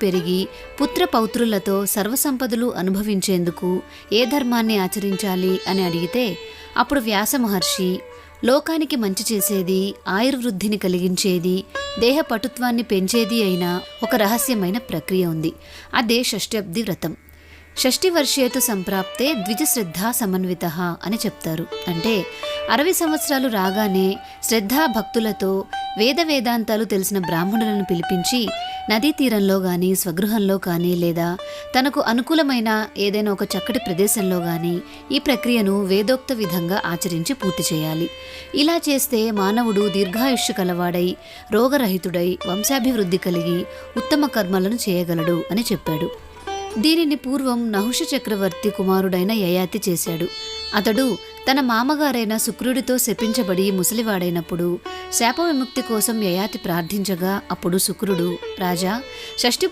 పెరిగి పుత్ర పౌత్రులతో సర్వసంపదలు అనుభవించేందుకు ఏ ధర్మాన్ని ఆచరించాలి అని అడిగితే అప్పుడు వ్యాస మహర్షి లోకానికి మంచి చేసేది, ఆయుర్వృద్ధిని కలిగించేది, దేహ పటుత్వాన్ని పెంచేది అయిన ఒక రహస్యమైన ప్రక్రియ ఉంది. అదే షష్ఠ్యబ్ది వ్రతం. షష్ఠివర్షేతు సంప్రాప్తే ద్విజశ్రద్ధా సమన్వితః అని చెప్తారు. అంటే 60 సంవత్సరాలు రాగానే శ్రద్ధా భక్తులతో వేదాంతాలు తెలిసిన బ్రాహ్మణులను పిలిపించి నదీ తీరంలో కానీ, స్వగృహంలో కానీ, లేదా తనకు అనుకూలమైన ఏదైనా ఒక చక్కటి ప్రదేశంలో కానీ ఈ ప్రక్రియను వేదోక్త విధంగా ఆచరించి పూర్తి చేయాలి. ఇలా చేస్తే మానవుడు దీర్ఘాయుష్యు కలవాడై, రోగరహితుడై, వంశాభివృద్ధి కలిగి ఉత్తమ కర్మలను చేయగలడు అని చెప్పాడు. దీనిని పూర్వం నహుష చక్రవర్తి కుమారుడైన యయాతి చేశాడు. అతడు తన మామగారైన శుక్రుడితో శపించబడి ముసలివాడైనప్పుడు శాప విముక్తి కోసం యయాతి ప్రార్థించగా అప్పుడు శుక్రుడు, రాజా, షష్ఠి